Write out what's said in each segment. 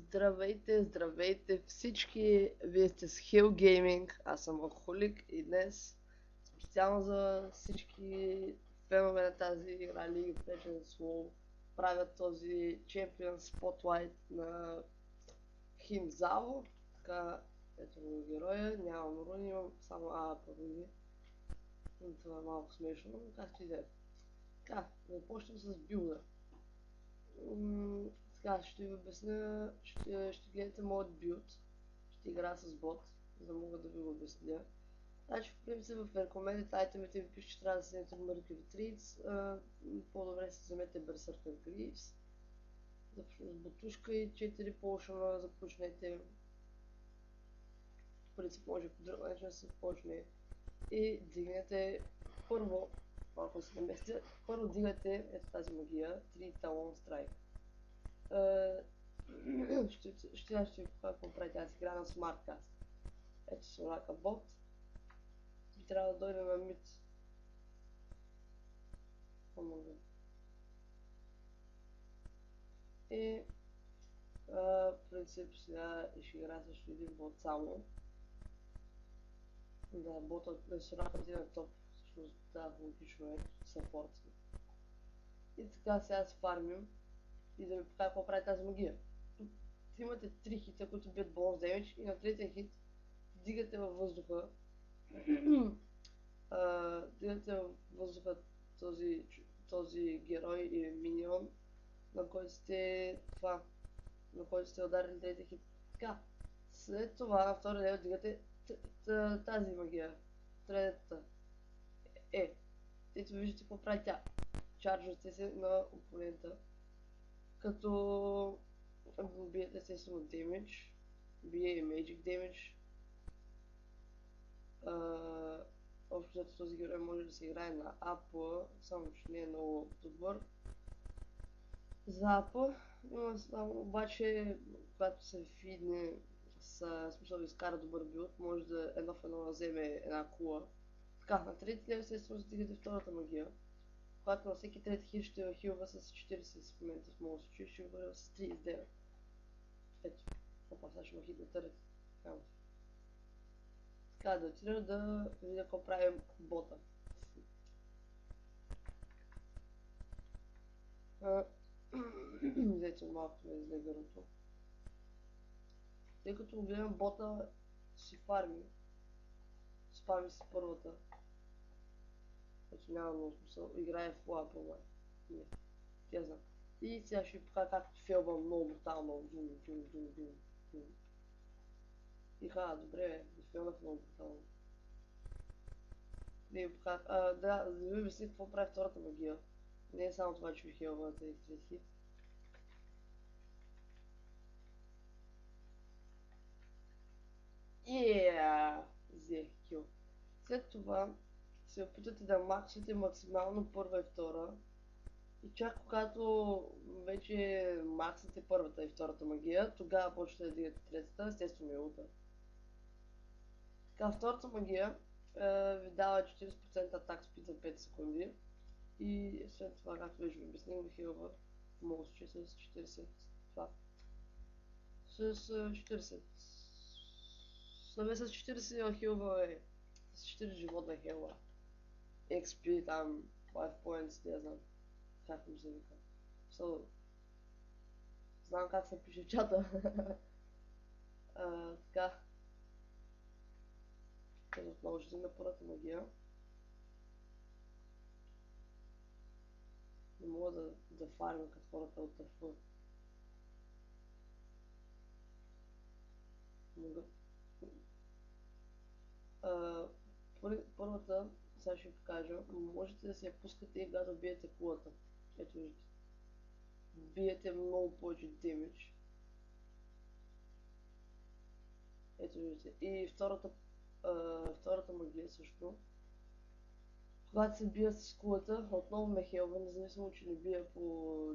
Здравейте, здравейте всички! Вие сте с Hill Gaming, аз съм Алкохолик и днес специално за всички фенове на тази игра League of Legends WoW правят този Champion Spotlight на Химзаво. Така, ето го героя, нямам руни, имам само ААП руни. Това е малко смешно, но както и да е. Така, започнем с билда. Така, ще ви обясня, ще гледате моят билд, ще играя с бот, за да мога да ви го обясня. Значи, в принцип, в recommended айтемите ви пише, че трябва да вземете Mercury Treats, по-добре се вземете Berserker Greaves, започне с бутушка и 4 полшана започнете. В принцип може по друг начин да се почне и дигнете първо, малко се наместя, първо дигате ето тази магия, 3 Talon Strike. Ще ви покажа какво прави тази игра на SmartCast. Ето се лака бот. И трябва да дойде на мид. И в принцип сега ще игра също един бот само. Да, ботът да се рапати на топ. Всъщност да, логично е съпорт. И така сега се фармим. И да ви покажа какво прави тази магия. Тук имате 3 хита, които бият бонус демидж и на третия хит дигате във въздуха дигате във въздуха този герой или миньон, на който сте ударили третия хит. Така, след това на втори левел дигате тази магия, третата. Ето виждате какво прави тя. Чарджвате се на опонента, като биете естествено демидж, бие и magic damage. Общо зато този герой може да се играе на АП, само че не е много добър. За АП има само, обаче когато се фидне с смисъл да изкара добър билд, може да едно в едно да вземе една кула. Така, на трети лев естествено стигате втората магия, когато на всеки трети хит ще хилва с 40 в момента, в моят случай ще бъде с 39. Ето, опа, сега ще ме хитне търет. Така, да отида да видя какво правим бота. Взете малко да излезе гърлото. Тъй като гледам бота си фарми. Спами си първата. Значи няма много смисъл. Играе в лапа, май. Не. Тя знам. И сега ще ви покажа как фелвам много брутално. И добре, да фелнах много брутално. Да ви покажа, да ви обясня какво прави втората магия. Не е само това, че ви хелва на тези трети хит. Взех кил. След това се опитате да максите максимално първа и втора. И чак когато вече максите първата и втората магия, тогава почвате да дигате третата, естествено е ута. Така, втората магия ви дава 40% атак спид за 5 секунди. И след това, както вече ви обясних, ви хилва в моят случай с 40. Това. С 40. Не с 40 хилва с 40 животна хилва. XP там, 5 points, не знам как ми се вика. Знам как се пише в чата. Така. Отново ще взема първата магия. Не мога да фармя като хората от ТФ. Мога. Първата, сега ще ви покажа, можете да се я пускате и когато биете кулата. Ето виждате. Биете много повече демидж. Ето виждате. И втората магия също. Когато се бия с кулата, отново ме хелва, независимо, че не бия по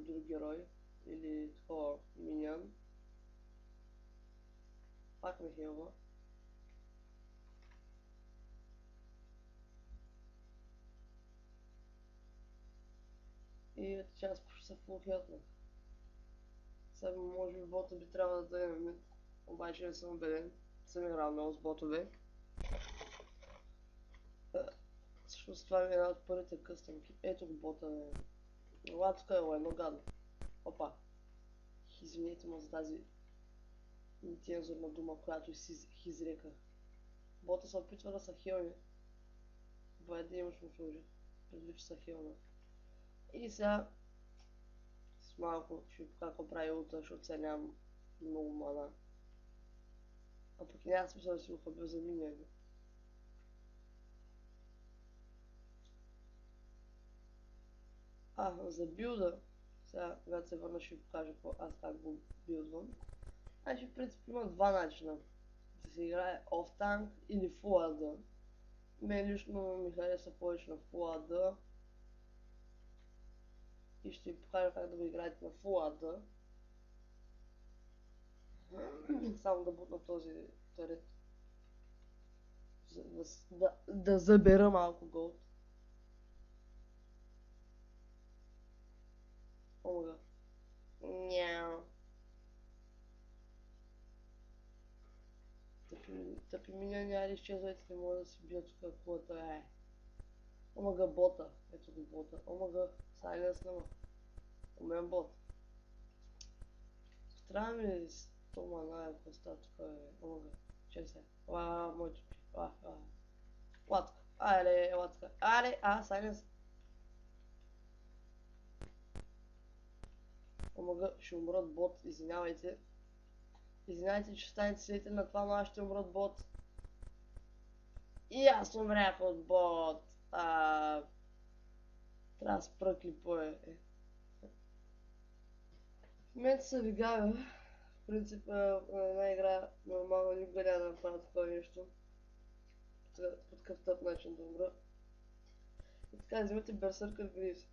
друг герой или такова миньон. Пак ме хелва. И ето че аз почти се фулл хелтнах. Сега може би бота би трябвало да даде мид, обаче не съм убеден. Съм играл много с ботове. Всъщност това е една от първите къстъмки. Ето го бота, бе. Ела тук е едно гадно. Опа. Извинете ме за тази нецензурна дума, която си изреках. Бота се опитва да са хелни. Бъде имаш му служи. Предвид, че са хелна. И сега с малко ще покажа какво прави улта, защото сега нямам много мана. А пък няма смисъл да си го хабил за миниаги. За билда. Сега, когато се върна, ще ви покажа аз как го билдвам. Значи, в принцип има два начина. Да се играе off tank или full AD. Мен лично ми хареса повече на full AD. И ще ви покажа как да го играете на full AD. Само да бутна този турет. Да забера малко голд. Омага. Няу. Тъпи меня няма да изчезвайте, не мога да си бия тук кулата. Омага бота. Ето го бота. Омага. Сайленс нема. Умен бот. Трябва ми 100 мана, ако става тук, омага. Чай се. Моето пи. Латка. Айде, латка. Айде, сайленс. Омага, ще умрат бот, извинявайте. Извинявайте, че станете свидетели на това, но аз ще умрат бот. И аз умрях от бот. Трябва да спра клипа, В момента се вигавя. В принцип, една игра нормално никога няма да направя такова нещо. По такъв тъп начин да умра. И така, взимате Берсъркър Гривс.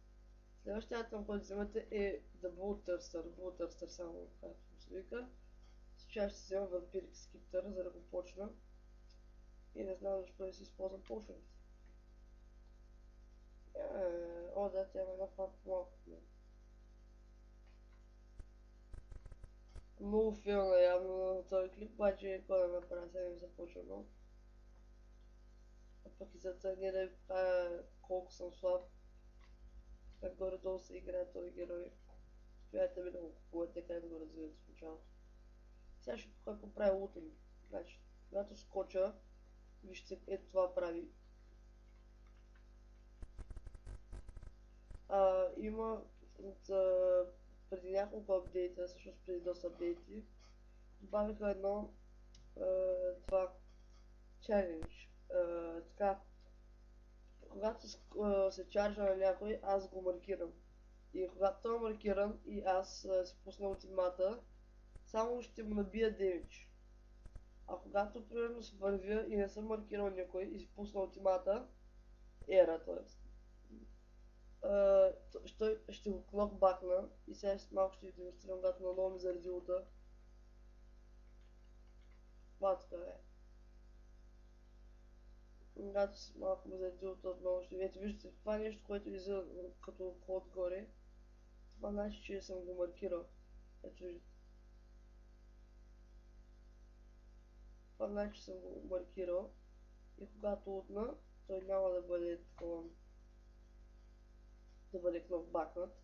Следващия атом, който взимате е The Bull Thirster. Bull Thirster само, както се вика. Сега ще взема Vampiric Skipper, за да го почна. И не знам защо да си използвам полшените. Да, тя има една фан по-малко от мен. Много филна явно на този клип, обаче кой да направя, сега ми започва много. А пък и за това не да ви покажа колко съм слаб. Как горе-долу се играе този герой. Стояйте ми да го купувате, как да го развивате в началото. Сега ще покажа какво прави лута ми. Значи, когато скоча, вижте, ето това прави. Има преди няколко апдейта, всъщност преди доста апдейти, добавиха едно това челендж. Така, когато се чаржа на някой, аз го маркирам. И когато той е маркиран и аз си пусна ултимата, само ще му набия демидж. А когато примерно се вървя и не съм маркирал някой и си пусна ултимата, т.е. Ще го клокбакна и сега малко ще ви демонстрирам, когато наново ми заради улта. Това тук е. Когато малко ми заради улта отново ще видите. Виждате, това е нещо, което излиза като код горе. Това значи, че съм го маркирал. Ето виждате. Това значи, че съм го маркирал. И когато утна, той няма да бъде такова, да бъде клокбакнат.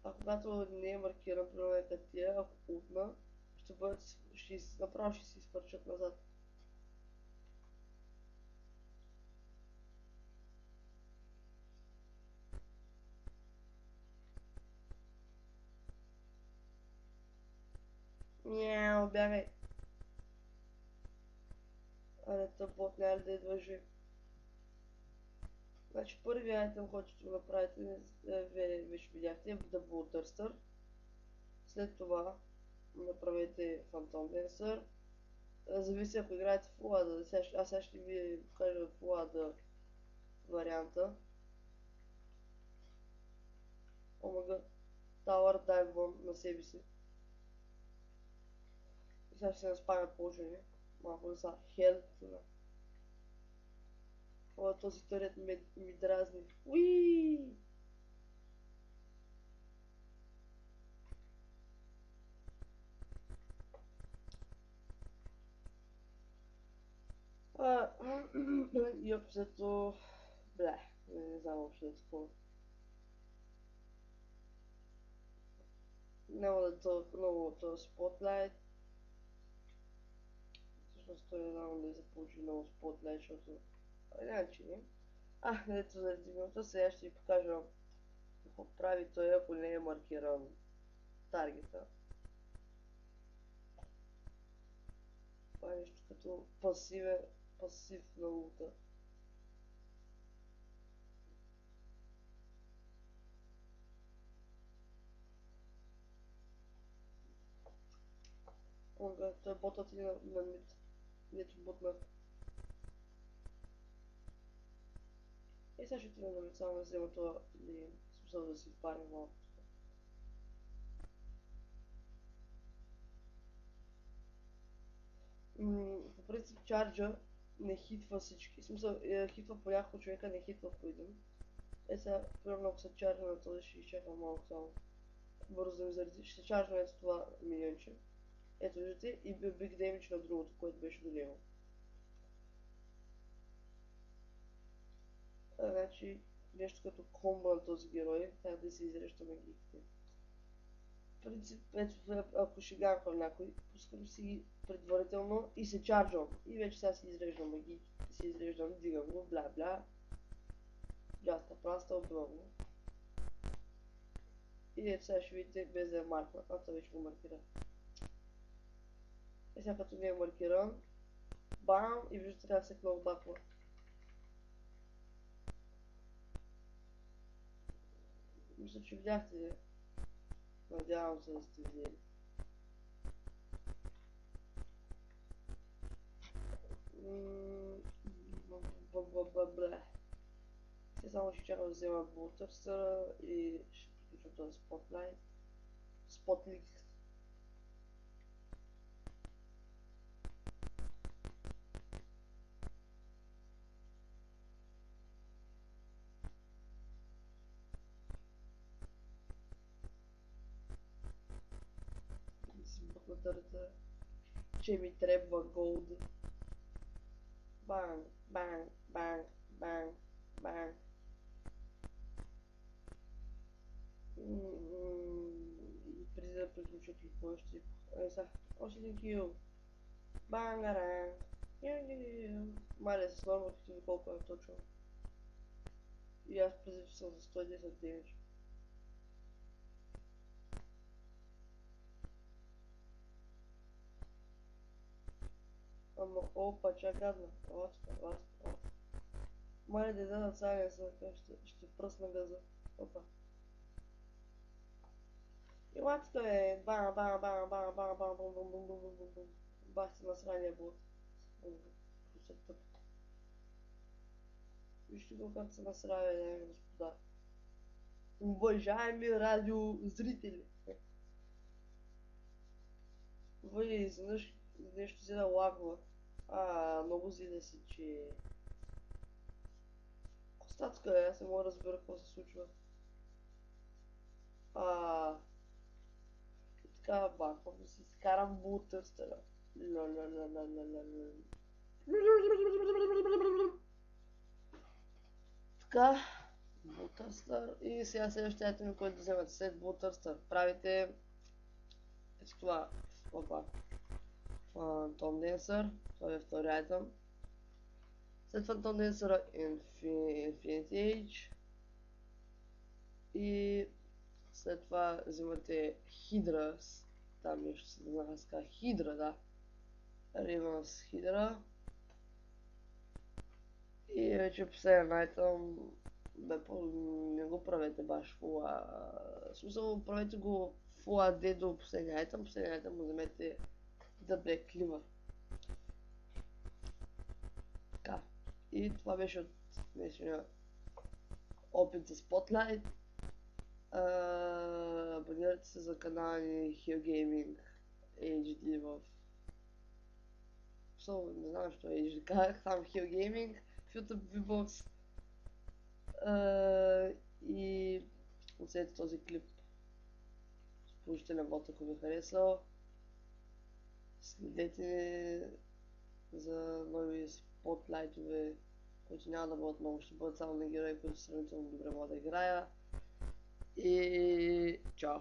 А когато не е маркиран, примерно е като тия, ако утна, направо ще си изпърчат назад. Мяу, бягай. Тъп бот няма ли да идва жив. Значи първият айтем, който ще го направите, вече видяхте, е The Bull Thirster. След това направете Phantom Dancer. Зависи ако играете в Full AD. Аз сега ще ви покажа в Full AD варианта. Омага Tower Dive на себе си. И сега ще се наспамя положение. Малко да са хел. Този турет ми дразни. Уиii! и общо бля, не знам въобще такова. Няма да толкова много този спотлайт. Всъщност той не знам да се получи много спотлайт, защото... няма че не. Ето заради минута, сега ще ви покажа какво прави той, ако не е маркиран таргета. Това е нещо като пасив на лута. Той е ботът и на мид. Нето бутна. Сега ще отидем на мид, само да взема това и смисъл да си впарим малко. По принцип чарджа не хитва всички. В смисъл, хитва по няколко човека, не хитва по един. Сега, примерно ако се чарджа на този, ще изчакам малко само. Бързо да ми заради. Ще чарджа ето това миньонче. Ето виждате и Big Damage на другото, което беше до него. Значи нещо като комбо на този герой, трябва да си изрещаме гифите. В принцип, ето, ако ще ганквам някой, пускам си ги предварително и се чарджвам. И вече сега си изреждам магии, си изреждам, дигам го, бла-бла. Джаста праста, убивам го. И ето сега ще видите без да е марква, това вече го маркира. И сега като не е маркиран, бам, и виждате как се кнокбаква. Мисля, че видяхте. Надявам се да сте видели. Бля. Сега само ще чакам да взема бултърстъра и ще приключвам този спотлайт. Спотлик. Благодаря, че ми трябва голд. Банг, банг, банг, банг, банг. И преди да приключа какво ще... сега, още един кил. Бангаран. Маля с норма, като ви колко е точно. И аз преди, че съм за 110 демидж. Ама, опа, чак гадна. Ласка. Маля да дадат сега, ще пръсна газа. Опа. И лацка е бам. Бах се на срания блок. Вижте го как се насравя, дами господа. Уважаеми радиозрители! Вие изведнъж нещо взе да лагва. Много зида си, че... Костатска е, аз не мога да разбера какво се случва. И така баквам да си скарам бултърстъра. Така, бултърстър и сега следващия айтем, който да вземате след бултърстър. Правите това. Опа. Фантом Денсър, това е втори айтем. След Фантом Денсъра Infinity Age. И след това взимате Хидра, там нещо се знае с така, Хидра, да. Ривенс Хидра. И вече последен айтем, не го правете баш фул, в смисъл правете го фул AD до последния айтем го вземете The Black Cleaver. Така, и това беше от днешния опит за Spotlight. Абонирайте се за канала ни Hill Gaming HD в... не знам що е HD, казах там Hill Gaming в YouTube VBOX. И оценете този клип с положителен вод, ако ви е харесал. Следете за нови Spotlight лайтове, които няма да бъдат много, ще бъдат само на герои, които сравнително добре могат да играя. И чао!